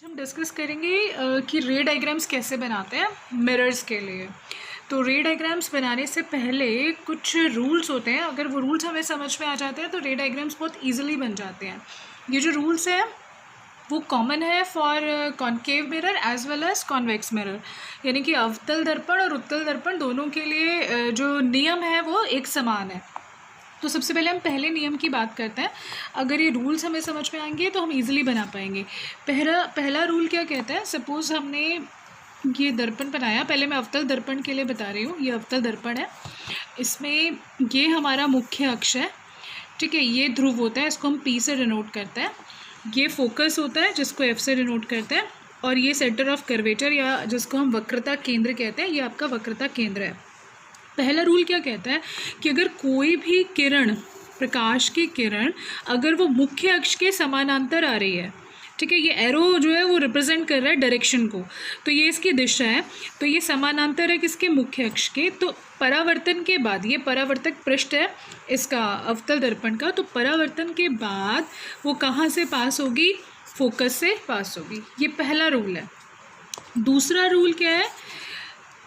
हम डिस्कस करेंगे कि रे डायग्राम्स कैसे बनाते हैं मिरर्स के लिए। तो रे डायग्राम्स बनाने से पहले कुछ रूल्स होते हैं, अगर वो रूल्स हमें समझ में आ जाते हैं तो रे डायग्राम्स बहुत इजीली बन जाते हैं। ये जो रूल्स हैं वो कॉमन है for concave mirror as well as convex mirror, यानी कि अवतल दर्पण और उत्तल दर्पण दोनों के लिए जो नियम है वो एक समान है। तो सबसे पहले हम पहले नियम की बात करते हैं। अगर ये रूल्स हमें समझ में आएंगे तो हम इजीली बना पाएंगे। पहला रूल क्या कहता है, सपोज़ हमने ये दर्पण बनाया, पहले मैं अवतल दर्पण के लिए बता रही हूँ। ये अवतल दर्पण है, इसमें ये हमारा मुख्य अक्ष है, ठीक है। ये ध्रुव होता है, इसको हम P से डिनोट करते हैं। ये फोकस होता है जिसको F से डिनोट करते हैं, और ये सेंटर ऑफ कर्वेचर या जिसको हम वक्रता केंद्र कहते हैं, ये आपका वक्रता केंद्र है। पहला रूल क्या कहता है कि अगर कोई भी किरण, प्रकाश की किरण, अगर वो मुख्य अक्ष के समानांतर आ रही है, ठीक है, ये एरो जो है वो रिप्रेजेंट कर रहा है डायरेक्शन को, तो ये इसकी दिशा है, तो ये समानांतर है किसके, मुख्य अक्ष के। तो परावर्तन के बाद, ये परावर्तक पृष्ठ है इसका अवतल दर्पण का, तो परावर्तन के बाद वो कहाँ से पास होगी, फोकस से पास होगी। ये पहला रूल है। दूसरा रूल क्या है,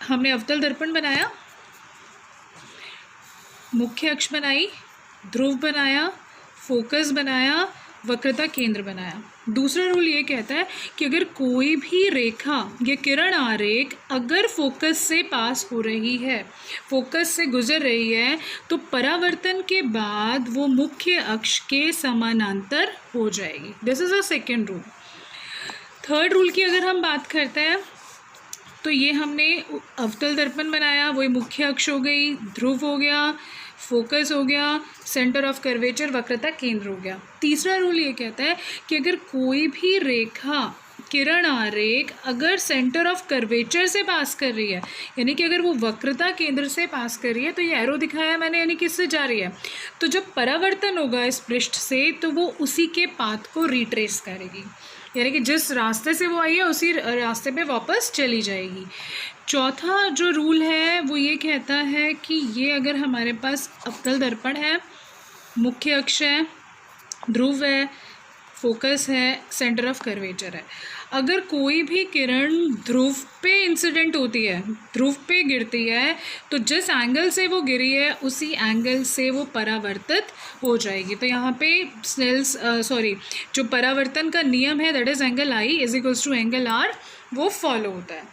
हमने अवतल दर्पण बनाया, मुख्य अक्ष बनाई, ध्रुव बनाया, फोकस बनाया, वक्रता केंद्र बनाया। दूसरा रूल ये कहता है कि अगर कोई भी रेखा या किरण आरेख अगर फोकस से पास हो रही है, फोकस से गुजर रही है, तो परावर्तन के बाद वो मुख्य अक्ष के समानांतर हो जाएगी। This is a second rule. Third rule की अगर हम बात करते हैं तो ये हमने अवतल दर्पण बनाया, वही मुख्य अक्ष हो गई, ध्रुव हो गया, फोकस हो गया, सेंटर ऑफ कर्वेचर वक्रता केंद्र हो गया। तीसरा रूल ये कहता है कि अगर कोई भी रेखा, किरण आरेख अगर सेंटर ऑफ कर्वेचर से पास कर रही है, यानी कि अगर वो वक्रता केंद्र से पास कर रही है, तो ये एरो दिखाया मैंने, यानी किससे जा रही है, तो जब परावर्तन होगा इस पृष्ठ से तो वो उसी के पाथ को रिट्रेस करेगी, यानी कि जिस रास्ते से वो आई है उसी रास्ते पे वापस चली जाएगी। चौथा जो रूल है वो ये कहता है कि ये अगर हमारे पास अवतल दर्पण है, मुख्य अक्ष है, ध्रुव है, फोकस है, सेंटर ऑफ कर्वेचर है, अगर कोई भी किरण ध्रुव पे इंसिडेंट होती है, ध्रुव पे गिरती है, तो जिस एंगल से वो गिरी है उसी एंगल से वो परावर्तित हो जाएगी। तो यहाँ पे जो परावर्तन का नियम है, that is angle I is equals to angle R, वो फॉलो होता है।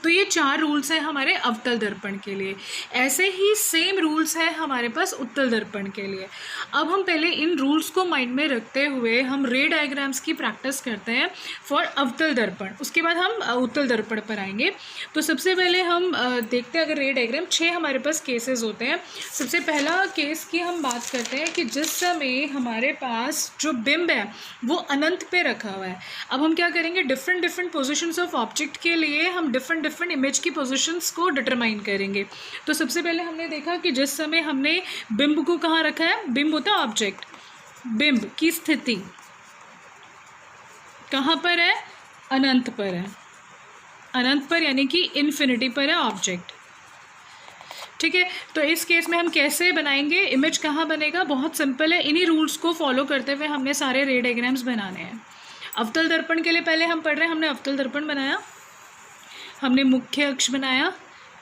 तो ये 4 रूल्स हैं हमारे अवतल दर्पण के लिए। ऐसे ही सेम रूल्स हैं हमारे पास उत्तल दर्पण के लिए। अब हम पहले इन रूल्स को माइंड में रखते हुए हम रे डायग्राम्स की प्रैक्टिस करते हैं फॉर अवतल दर्पण, उसके बाद हम उत्तल दर्पण पर आएंगे। तो सबसे पहले हम देखते हैं, अगर रे डायग्राम 6 हमारे पास केसेस होते हैं। सबसे पहला केस की हम बात करते हैं कि जिस समय हमारे पास जो बिंब है वो अनंत पे रखा हुआ है। अब हम क्या करेंगे, डिफरेंट पोजिशंस ऑफ ऑब्जेक्ट के लिए हम डिफरेंट इमेज की पोजीशंस को डिटरमाइन करेंगे। तो सबसे पहले हमने देखा कि जिस समय हमने बिंब को कहाँ रखा है, बिंब होता है ऑब्जेक्ट, बिंब की स्थिति कहाँ पर है, अनंत पर है, अनंत पर यानी कि इन्फिनिटी पर है ऑब्जेक्ट, ठीक है। तो इस केस में हम कैसे बनाएंगे, इमेज कहाँ बनेगा, बहुत सिंपल है। इन्हीं रूल्स को फॉलो करते हुए हमने सारे रे डायग्राम्स बनाने हैं। अवतल दर्पण के लिए पहले हम पढ़ रहे हैं, हमने अवतल दर्पण बनाया, हमने मुख्य अक्ष बनाया,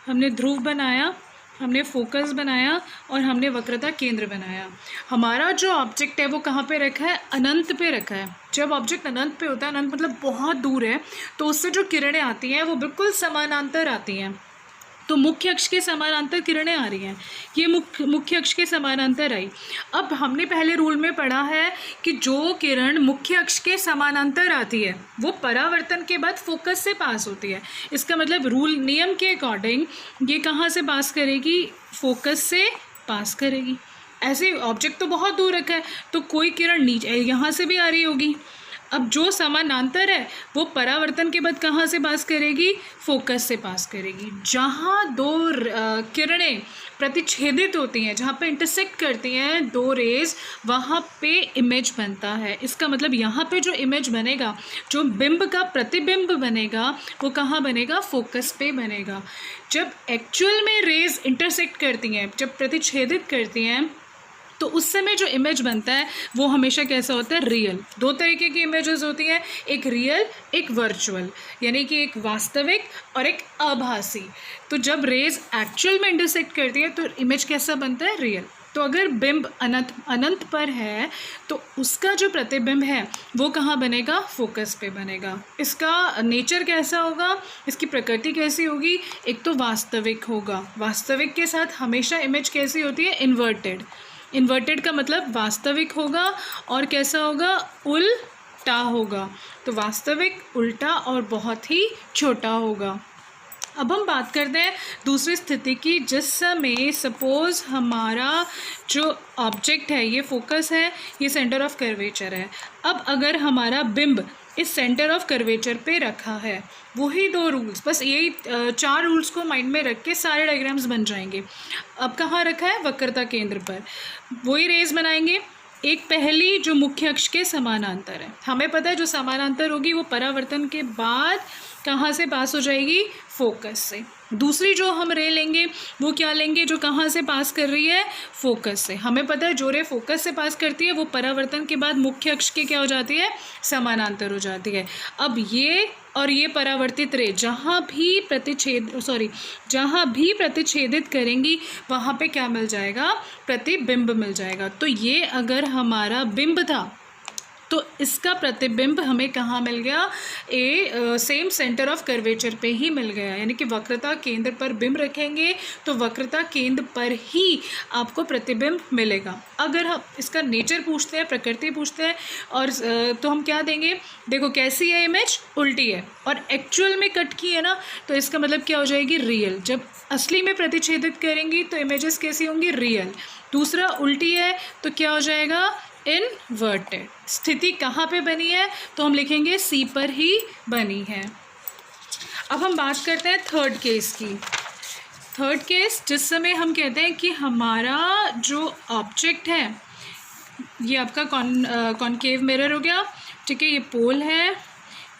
हमने ध्रुव बनाया, हमने फोकस बनाया, और हमने वक्रता केंद्र बनाया। हमारा जो ऑब्जेक्ट है वो कहाँ पे रखा है, अनंत पे रखा है। जब ऑब्जेक्ट अनंत पे होता है, अनंत मतलब बहुत दूर है, तो उससे जो किरणें आती हैं वो बिल्कुल समानांतर आती हैं। तो मुख्य अक्ष के समानांतर किरणें आ रही हैं, ये मुख्य अक्ष के समानांतर आई। अब हमने पहले रूल में पढ़ा है कि जो किरण मुख्य अक्ष के समानांतर आती है वो परावर्तन के बाद फोकस से पास होती है। इसका मतलब रूल, नियम के अकॉर्डिंग ये कहाँ से पास करेगी, फोकस से पास करेगी। ऐसे ऑब्जेक्ट तो बहुत दूर रखा है, तो कोई किरण नीचे यहाँ से भी आ रही होगी। अब जो समानांतर है वो परावर्तन के बाद कहाँ से पास करेगी, फोकस से पास करेगी। जहाँ दो किरणें प्रतिच्छेदित होती हैं, जहाँ पे इंटरसेक्ट करती हैं दो रेज, वहाँ पे इमेज बनता है। इसका मतलब यहाँ पे जो इमेज बनेगा, जो बिंब का प्रतिबिंब बनेगा, वो कहाँ बनेगा, फोकस पे बनेगा। जब एक्चुअल में रेज इंटरसेक्ट करती हैं, जब प्रतिच्छेदित करती हैं, तो उस समय जो इमेज बनता है वो हमेशा कैसा होता है, रियल। दो तरीके की इमेजेस होती हैं, एक रियल एक वर्चुअल, यानी कि एक वास्तविक और एक आभासी। तो जब रेज एक्चुअल में इंटरसेक्ट करती है तो इमेज कैसा बनता है, रियल। तो अगर बिंब अनंत पर है तो उसका जो प्रतिबिंब है वो कहाँ बनेगा, फोकस पे बनेगा। इसका नेचर कैसा होगा, इसकी प्रकृति कैसी होगी, एक तो वास्तविक होगा। वास्तविक के साथ हमेशा इमेज कैसी होती है, इन्वर्टेड। इन्वर्टेड का मतलब वास्तविक होगा और कैसा होगा, उल्टा होगा। तो वास्तविक उल्टा और बहुत ही छोटा होगा। अब हम बात करते हैं दूसरी स्थिति की, जिस समय सपोज़ हमारा जो ऑब्जेक्ट है ये फोकस है, ये सेंटर ऑफ कर्वेचर है। अब अगर हमारा बिंब इस सेंटर ऑफ कर्वेचर पे रखा है, वही दो रूल्स, बस यही 4 रूल्स को माइंड में रख के सारे डायग्राम्स बन जाएंगे। अब कहाँ रखा है, वक्रता केंद्र पर, वही रेज बनाएंगे। एक पहली जो मुख्य अक्ष के समानांतर है, हमें पता है जो समानांतर होगी वो परावर्तन के बाद कहाँ से पास हो जाएगी, फोकस से। दूसरी जो हम रे लेंगे वो क्या लेंगे, जो कहाँ से पास कर रही है, फोकस से। हमें पता है जो रे फोकस से पास करती है वो परावर्तन के बाद मुख्य अक्ष के क्या हो जाती है, समानांतर हो जाती है। अब ये और ये परावर्तित रे जहाँ भी प्रतिच्छेदित करेंगी वहाँ पे क्या मिल जाएगा, प्रतिबिंब मिल जाएगा। तो ये अगर हमारा बिंब था तो इसका प्रतिबिंब हमें कहाँ मिल गया, सेम सेंटर ऑफ कर्वेचर पे ही मिल गया। यानी कि वक्रता केंद्र पर बिंब रखेंगे तो वक्रता केंद्र पर ही आपको प्रतिबिंब मिलेगा। अगर हम इसका नेचर पूछते हैं, प्रकृति पूछते हैं, और तो हम क्या देंगे, देखो कैसी है इमेज, उल्टी है, और एक्चुअल में कट की है ना, तो इसका मतलब क्या हो जाएगी, रियल। जब असली में प्रतिच्छेदित करेंगी तो इमेजेस कैसी होंगी, रियल। दूसरा उल्टी है तो क्या हो जाएगा, इनवर्टेड। स्थिति कहाँ पे बनी है, तो हम लिखेंगे सी पर ही बनी है। अब हम बात करते हैं थर्ड केस की। थर्ड केस, जिस समय हम कहते हैं कि हमारा जो ऑब्जेक्ट है, ये आपका कॉनकेव मिरर हो गया, ठीक है, ये पोल है,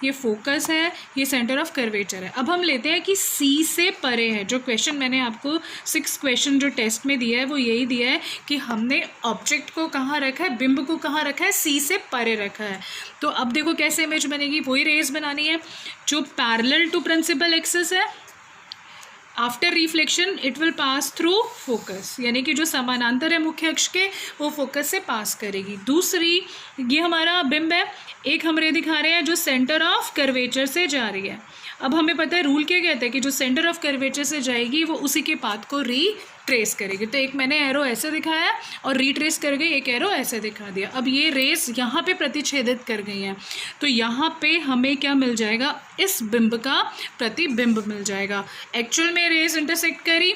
ये फोकस है, ये सेंटर ऑफ कर्वेचर है। अब हम लेते हैं कि सी से परे है। जो क्वेश्चन मैंने आपको 6 क्वेश्चन जो टेस्ट में दिया है वो यही दिया है कि हमने ऑब्जेक्ट को कहाँ रखा है, बिंब को कहाँ रखा है, सी से परे रखा है। तो अब देखो कैसे इमेज बनेगी, वही रेज बनानी है जो पैरेलल टू प्रिंसिपल एक्सिस है। After reflection it will pass through focus, यानी कि जो समानांतर है मुख्य अक्ष के वो फोकस से पास करेगी। दूसरी, ये हमारा बिंब है, एक हम रे दिखा रहे हैं जो सेंटर ऑफ कर्वेचर से जा रही है। अब हमें पता है रूल क्या कहता है कि जो सेंटर ऑफ कर्वेचर से जाएगी वो उसी के पाथ को रीट्रेस करेगी। तो एक मैंने एरो ऐसे दिखाया और रीट्रेस कर गई, एक एरो ऐसे दिखा दिया। अब ये रेस यहाँ पे प्रतिच्छेदित कर गई हैं, तो यहाँ पे हमें क्या मिल जाएगा, इस बिंब का प्रतिबिंब मिल जाएगा। एक्चुअल में रेस इंटरसेक्ट करी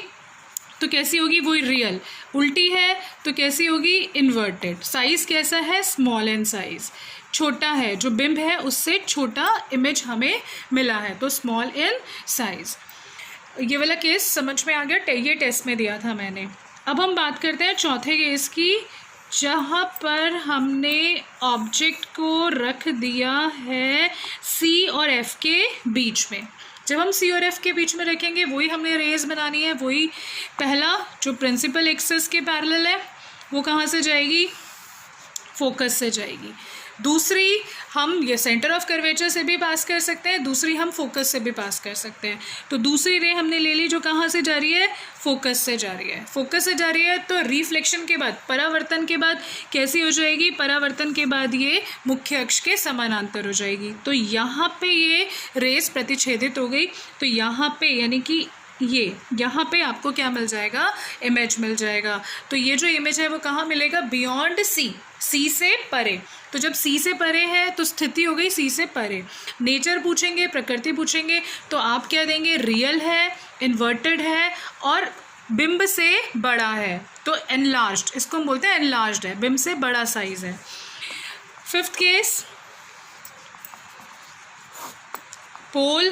तो कैसी होगी, वही रियल। उल्टी है तो कैसी होगी, इन्वर्टेड। साइज़ कैसा है, स्मॉल इन साइज़, छोटा है, जो बिंब है उससे छोटा इमेज हमें मिला है, तो स्मॉल इन साइज़। ये वाला केस समझ में आ गया, ये टेस्ट में दिया था मैंने। अब हम बात करते हैं चौथे केस की, जहाँ पर हमने ऑब्जेक्ट को रख दिया है सी और एफ के बीच में। जब हम सी और एफ के बीच में रखेंगे वही हमने रेज बनानी है। वही पहला जो प्रिंसिपल एक्सिस के पैरेलल है वो कहाँ से जाएगी, फोकस से जाएगी। दूसरी हम ये सेंटर ऑफ कर्वेचर से भी पास कर सकते हैं, दूसरी हम फोकस से भी पास कर सकते हैं। तो दूसरी रे हमने ले ली जो कहाँ से जा रही है, फोकस से जा रही है। फोकस से जा रही है तो रिफ्लेक्शन के बाद, परावर्तन के बाद कैसी हो जाएगी, परावर्तन के बाद ये मुख्य अक्ष के समानांतर हो जाएगी। तो यहाँ पे ये रेस प्रतिच्छेदित हो गई, तो यहाँ पे यानी कि ये यहाँ पे आपको क्या मिल जाएगा, इमेज मिल जाएगा। तो ये जो इमेज है वो कहाँ मिलेगा, बियॉन्ड सी, सी से परे। तो जब सी से परे है तो स्थिति हो गई सी से परे। नेचर पूछेंगे, प्रकृति पूछेंगे तो आप क्या देंगे, रियल है, इन्वर्टेड है और बिंब से बड़ा है, तो एनलार्ज्ड, इसको हम बोलते हैं एनलार्ज्ड है, बिंब से बड़ा साइज है। Fifth case, pole,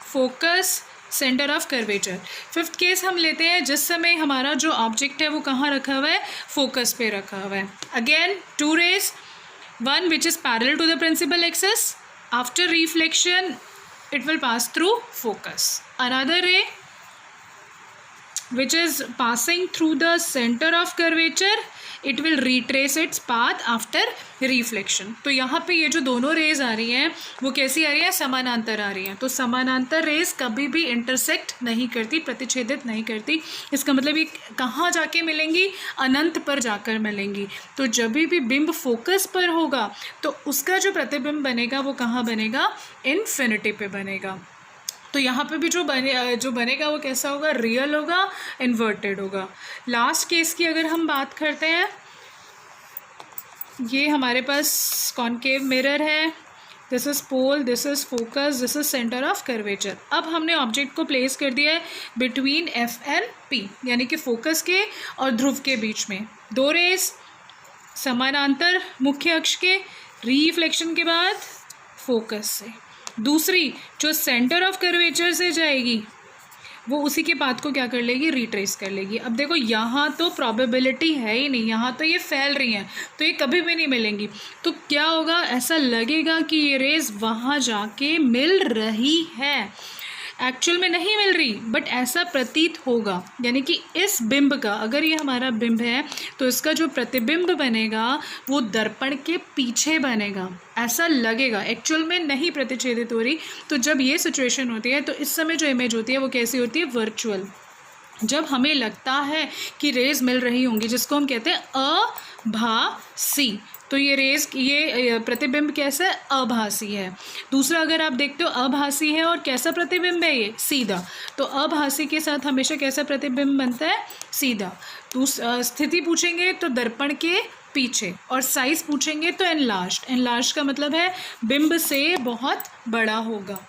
focus, centre of curvature. Fifth case हम लेते हैं जिस समय हमारा जो ऑब्जेक्ट है वो कहाँ रखा हुआ है, फोकस पे रखा हुआ है। Again 2 rays, one which is parallel to the principal axis, after reflection it will pass through focus. Another ray which is passing through the center of curvature, it will retrace its path after reflection. तो यहाँ पे ये जो दोनों raise आ रही हैं वो कैसी आ रही है, समानांतर आ रही हैं. तो समानांतर रेज कभी भी इंटरसेक्ट नहीं करती, प्रतिच्छेदित नहीं करती. इसका मतलब ये कहाँ जाके मिलेंगी, अनंत पर जाकर मिलेंगी. तो जब भी बिंब फोकस पर होगा तो उसका जो प्रतिबिंब बनेगा वो कहाँ बनेगा, इन्फिनिटी पे बनेगा. तो यहाँ पे भी जो बनेगा वो कैसा होगा, रियल होगा, इन्वर्टेड होगा. लास्ट केस की अगर हम बात करते हैं, ये हमारे पास कॉनकेव मिरर है. This is pole, this is focus, this is centre of curvature. अब हमने ऑब्जेक्ट को प्लेस कर दिया है बिटवीन एफ एंड पी, यानी कि फोकस के और ध्रुव के बीच में. दो रेस समानांतर मुख्य अक्ष के, रिफ्लेक्शन के बाद फोकस से. दूसरी जो सेंटर ऑफ कर्वेचर से जाएगी वो उसी के पाथ को क्या कर लेगी, रिट्रेस कर लेगी. अब देखो यहाँ तो प्रोबेबिलिटी है ही नहीं, यहाँ तो ये फैल रही हैं तो ये कभी भी नहीं मिलेंगी. तो क्या होगा, ऐसा लगेगा कि ये रेज वहाँ जाके मिल रही है, एक्चुअल में नहीं मिल रही, बट ऐसा प्रतीत होगा. यानी कि इस बिंब का, अगर ये हमारा बिंब है तो इसका जो प्रतिबिंब बनेगा वो दर्पण के पीछे बनेगा, ऐसा लगेगा, एक्चुअल में नहीं प्रतिच्छेदित हो रही. तो जब ये सिचुएशन होती है तो इस समय जो इमेज होती है वो कैसी होती है, वर्चुअल. जब हमें लगता है कि रेज मिल रही होंगी, जिसको हम कहते हैं आभासी, तो ये रेज, ये प्रतिबिंब कैसा है, आभासी है. दूसरा अगर आप देखते हो आभासी है और कैसा प्रतिबिंब है, ये सीधा. तो आभासी के साथ हमेशा कैसा प्रतिबिंब बनता है, सीधा. स्थिति पूछेंगे तो दर्पण के पीछे, और साइज पूछेंगे तो एनलार्ज्ड. एनलार्ज्ड का मतलब है बिंब से बहुत बड़ा होगा.